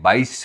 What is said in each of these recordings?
22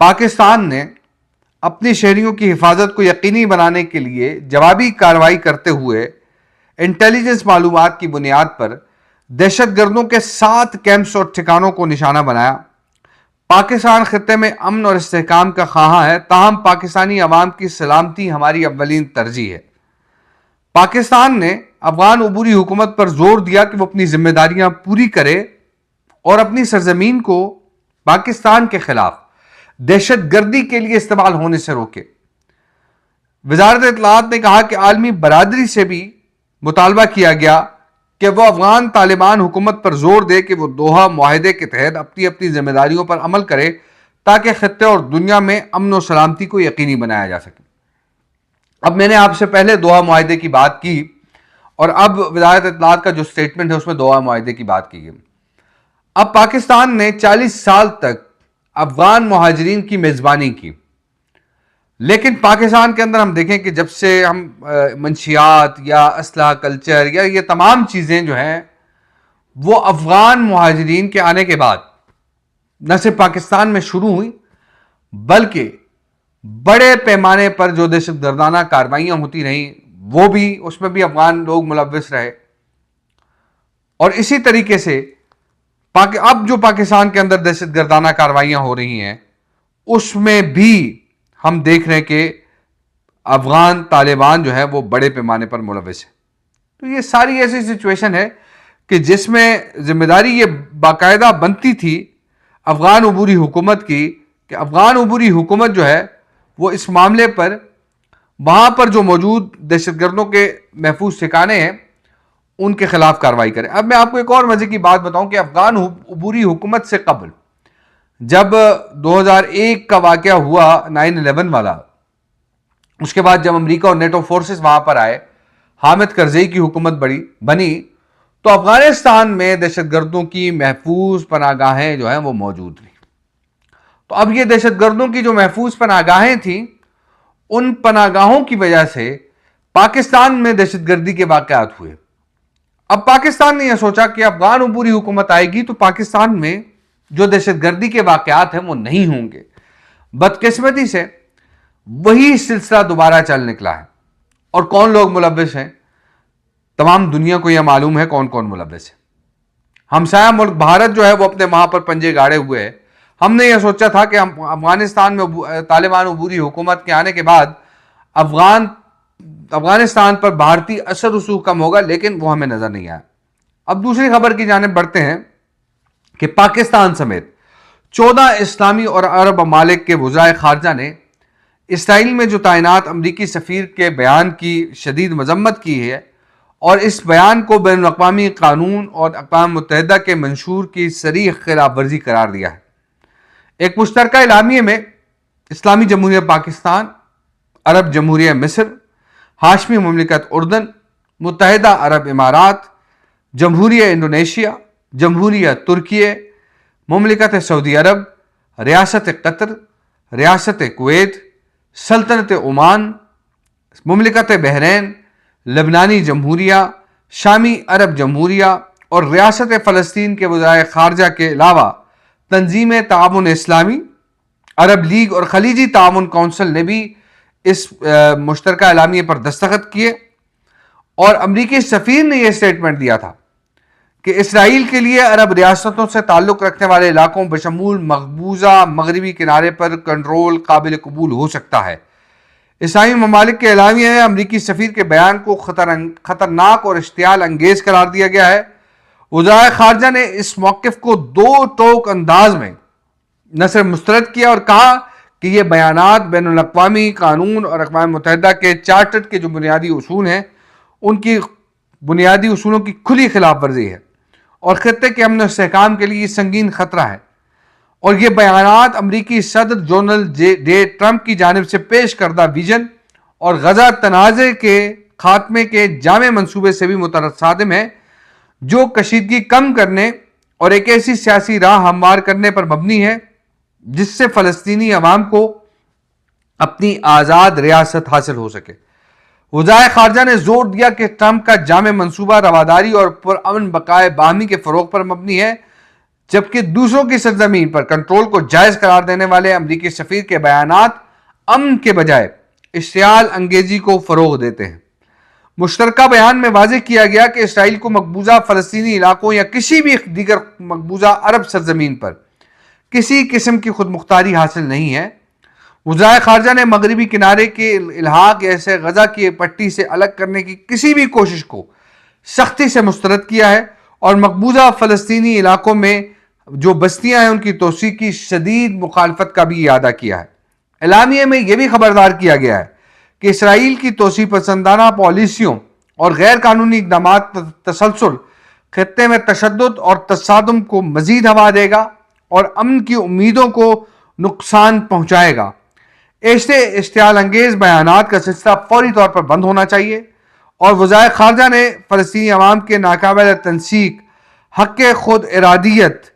پاکستان نے اپنی شہریوں کی حفاظت کو یقینی بنانے کے لیے جوابی کارروائی کرتے ہوئے انٹیلیجنس معلومات کی بنیاد پر دہشت گردوں کے 7 کیمپس اور ٹھکانوں کو نشانہ بنایا۔ پاکستان خطے میں امن اور استحکام کا خواہاں ہے، تاہم پاکستانی عوام کی سلامتی ہماری اولین ترجیح ہے۔ پاکستان نے افغان عبوری حکومت پر زور دیا کہ وہ اپنی ذمہ داریاں پوری کرے اور اپنی سرزمین کو پاکستان کے خلاف دہشت گردی کے لیے استعمال ہونے سے روکے۔ وزارت اطلاعات نے کہا کہ عالمی برادری سے بھی مطالبہ کیا گیا کہ وہ افغان طالبان حکومت پر زور دے کہ وہ دوحہ معاہدے کے تحت اپنی ذمہ داریوں پر عمل کرے تاکہ خطے اور دنیا میں امن و سلامتی کو یقینی بنایا جا سکے۔ اب میں نے آپ سے پہلے دوحہ معاہدے کی بات کی اور اب وزارت اطلاعات کا جو سٹیٹمنٹ ہے اس میں دوحہ معاہدے کی بات کی گئی۔ اب پاکستان نے 40 سال تک افغان مہاجرین کی میزبانی کی، لیکن پاکستان کے اندر ہم دیکھیں کہ جب سے ہم منشیات یا اسلحہ کلچر یا یہ تمام چیزیں جو ہیں وہ افغان مہاجرین کے آنے کے بعد نہ صرف پاکستان میں شروع ہوئی بلکہ بڑے پیمانے پر جو دہشت گردانہ کارروائیاں ہوتی رہیں وہ بھی اس میں بھی افغان لوگ ملوث رہے، اور اسی طریقے سے اب جو پاکستان کے اندر دہشت گردانہ کارروائیاں ہو رہی ہیں اس میں بھی ہم دیکھ رہے ہیں کہ افغان طالبان جو ہے وہ بڑے پیمانے پر ملوث ہے۔ تو یہ ساری ایسی سچویشن ہے کہ جس میں ذمہ داری یہ باقاعدہ بنتی تھی افغان عبوری حکومت کی کہ افغان عبوری حکومت جو ہے وہ اس معاملے پر وہاں پر جو موجود دہشت گردوں کے محفوظ ٹھکانے ہیں ان کے خلاف کارروائی کرے۔ اب میں آپ کو ایک اور مزے کی بات بتاؤں کہ افغان عبوری حکومت سے قبل جب 2001 کا واقعہ ہوا 9/11 والا، اس کے بعد جب امریکہ اور نیٹو فورسز وہاں پر آئے، حامد کرزئی کی حکومت بنی، تو افغانستان میں دہشت گردوں کی محفوظ پناہ گاہیں جو ہیں وہ موجود تھیں۔ تو اب یہ دہشت گردوں کی جو محفوظ پناہ گاہیں تھیں ان پناہ گاہوں کی وجہ سے پاکستان میں دہشت گردی کے واقعات ہوئے۔ اب پاکستان نے یہ سوچا کہ افغان عبوری حکومت آئے گی تو پاکستان میں جو دہشت گردی کے واقعات ہیں وہ نہیں ہوں گے۔ بدقسمتی سے وہی سلسلہ دوبارہ چل نکلا ہے، اور کون لوگ ملوث ہیں تمام دنیا کو یہ معلوم ہے کون کون ملوث ہے۔ ہمسایہ ملک بھارت جو ہے وہ اپنے وہاں پر پنجے گاڑے ہوئے ہے۔ ہم نے یہ سوچا تھا کہ افغانستان میں طالبان عبوری حکومت کے آنے کے بعد افغانستان پر بھارتی اثر رسوخ کم ہوگا، لیکن وہ ہمیں نظر نہیں آیا۔ اب دوسری خبر کی جانب بڑھتے ہیں کہ پاکستان سمیت 14 اسلامی اور عرب ممالک کے وزرائے خارجہ نے اسرائیل میں جو تعینات امریکی سفیر کے بیان کی شدید مذمت کی ہے اور اس بیان کو بین الاقوامی قانون اور اقوام متحدہ کے منشور کی صریح خلاف ورزی قرار دیا ہے۔ ایک مشترکہ اعلامیے میں اسلامی جمہوریہ پاکستان، عرب جمہوریہ مصر، ہاشمی مملکت اردن، متحدہ عرب امارات، جمہوریہ انڈونیشیا، جمہوریہ ترکیہ، مملکت سعودی عرب، ریاست قطر، ریاست کویت، سلطنت عمان، مملکت بحرین، لبنانی جمہوریہ، شامی عرب جمہوریہ اور ریاست فلسطین کے وزرائے خارجہ کے علاوہ تنظیم تعاون اسلامی، عرب لیگ اور خلیجی تعاون کونسل نے بھی اس مشترکہ اعلامیے پر دستخط کیے، اور امریکی سفیر نے یہ سٹیٹمنٹ دیا تھا کہ اسرائیل کے لیے عرب ریاستوں سے تعلق رکھنے والے علاقوں بشمول مقبوضہ مغربی کنارے پر کنٹرول قابل قبول ہو سکتا ہے۔ اسلامی ممالک کے اعلامیے میں امریکی سفیر کے بیان کو خطرناک اور اشتعال انگیز قرار دیا گیا ہے۔ وزرائے خارجہ نے اس موقف کو دو ٹوک انداز میں نہ صرف مسترد کیا اور کہا کہ یہ بیانات بین الاقوامی قانون اور اقوام متحدہ کے چارٹر کے جو بنیادی اصول ہیں ان کی بنیادی اصولوں کی کھلی خلاف ورزی ہے اور خطے کے امن و استحکام کے لیے سنگین خطرہ ہے، اور یہ بیانات امریکی صدر ڈونلڈ جے ٹرمپ کی جانب سے پیش کردہ ویژن اور غزہ تنازع کے خاتمے کے جامع منصوبے سے بھی متصادم ہے جو کشیدگی کم کرنے اور ایک ایسی سیاسی راہ ہموار کرنے پر مبنی ہے جس سے فلسطینی عوام کو اپنی آزاد ریاست حاصل ہو سکے۔ وزرائے خارجہ نے زور دیا کہ ٹرمپ کا جامع منصوبہ رواداری اور پرامن بقائے باہمی کے فروغ پر مبنی ہے، جبکہ دوسروں کی سرزمین پر کنٹرول کو جائز قرار دینے والے امریکی سفیر کے بیانات امن کے بجائے اشتعال انگیزی کو فروغ دیتے ہیں۔ مشترکہ بیان میں واضح کیا گیا کہ اسرائیل کو مقبوضہ فلسطینی علاقوں یا کسی بھی دیگر مقبوضہ عرب سرزمین پر کسی قسم کی خود مختاری حاصل نہیں ہے۔ وزرائے خارجہ نے مغربی کنارے کے الحاق ایسے غزہ کی پٹی سے الگ کرنے کی کسی بھی کوشش کو سختی سے مسترد کیا ہے اور مقبوضہ فلسطینی علاقوں میں جو بستیاں ہیں ان کی توسیع کی شدید مخالفت کا بھی اعادہ کیا ہے۔ اعلامیے میں یہ بھی خبردار کیا گیا ہے کہ اسرائیل کی توسیع پسندانہ پالیسیوں اور غیر قانونی اقدامات تسلسل خطے میں تشدد اور تصادم کو مزید ہوا دے گا اور امن کی امیدوں کو نقصان پہنچائے گا۔ ایسے اشتعال انگیز بیانات کا سلسلہ فوری طور پر بند ہونا چاہیے اور وزرائے خارجہ نے فلسطینی عوام کے ناقابل تنسیق حق خود ارادیت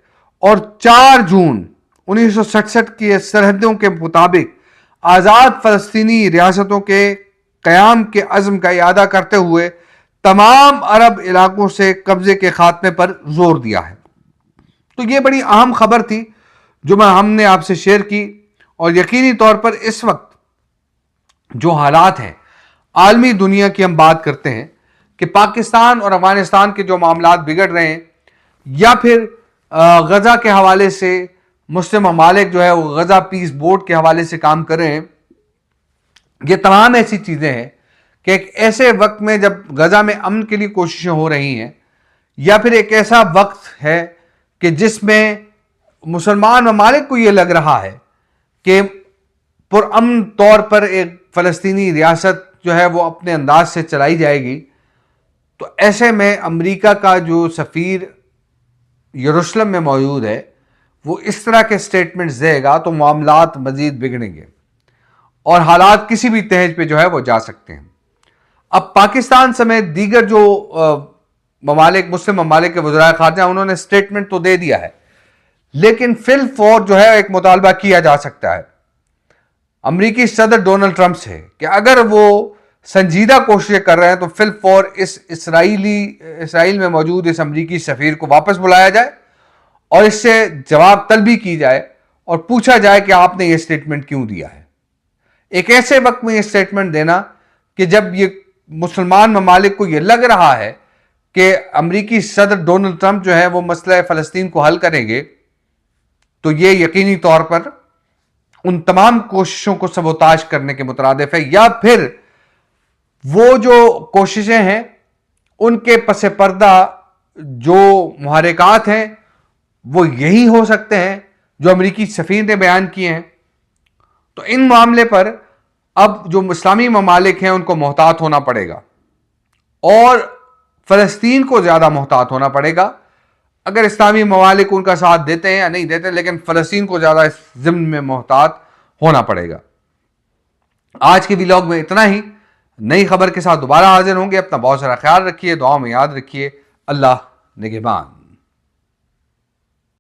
اور 4 جون 1967 کی سرحدوں کے مطابق آزاد فلسطینی ریاستوں کے قیام کے عزم کا اعادہ کرتے ہوئے تمام عرب علاقوں سے قبضے کے خاتمے پر زور دیا ہے۔ تو یہ بڑی اہم خبر تھی جو ہم نے آپ سے شیئر کی، اور یقینی طور پر اس وقت جو حالات ہیں عالمی دنیا کی ہم بات کرتے ہیں کہ پاکستان اور افغانستان کے جو معاملات بگڑ رہے ہیں، یا پھر غزہ کے حوالے سے مسلم ممالک جو ہے وہ غزہ پیس بورڈ کے حوالے سے کام کر رہے ہیں، یہ تمام ایسی چیزیں ہیں کہ ایک ایسے وقت میں جب غزہ میں امن کے لیے کوششیں ہو رہی ہیں، یا پھر ایک ایسا وقت ہے کہ جس میں مسلمان ممالک کو یہ لگ رہا ہے کہ پرامن طور پر ایک فلسطینی ریاست جو ہے وہ اپنے انداز سے چلائی جائے گی، تو ایسے میں امریکہ کا جو سفیر یروشلم میں موجود ہے وہ اس طرح کے سٹیٹمنٹس دے گا تو معاملات مزید بگڑیں گے اور حالات کسی بھی تہج پہ جو ہے وہ جا سکتے ہیں۔ اب پاکستان سمیت دیگر جو ممالک مسلم ممالک کے وزرائے خارجہ انہوں نے سٹیٹمنٹ تو دے دیا ہے، لیکن فی الفور جو ہے ایک مطالبہ کیا جا سکتا ہے امریکی صدر ڈونلڈ ٹرمپ سے کہ اگر وہ سنجیدہ کوششیں کر رہے ہیں تو فی الفور اس اسرائیل میں موجود اس امریکی سفیر کو واپس بلایا جائے اور اس سے جواب طلبی کی جائے اور پوچھا جائے کہ آپ نے یہ سٹیٹمنٹ کیوں دیا ہے۔ ایک ایسے وقت میں یہ سٹیٹمنٹ دینا کہ جب یہ مسلمان ممالک کو یہ لگ رہا ہے کہ امریکی صدر ڈونلڈ ٹرمپ جو ہے وہ مسئلہ فلسطین کو حل کریں گے، تو یہ یقینی طور پر ان تمام کوششوں کو سبوتاژ کرنے کے مترادف ہے، یا پھر وہ جو کوششیں ہیں ان کے پس پردہ جو محرکات ہیں وہ یہی ہو سکتے ہیں جو امریکی سفیر نے بیان کیے ہیں۔ تو ان معاملے پر اب جو اسلامی ممالک ہیں ان کو محتاط ہونا پڑے گا اور فلسطین کو زیادہ محتاط ہونا پڑے گا۔ اگر اسلامی ممالک ان کا ساتھ دیتے ہیں یا نہیں دیتے، لیکن فلسطین کو زیادہ اس ضمن میں محتاط ہونا پڑے گا۔ آج کے ویلاگ میں اتنا ہی، نئی خبر کے ساتھ دوبارہ حاضر ہوں گے۔ اپنا بہت سارا خیال رکھیے، دعاؤں میں یاد رکھیے۔ اللہ نگہبان۔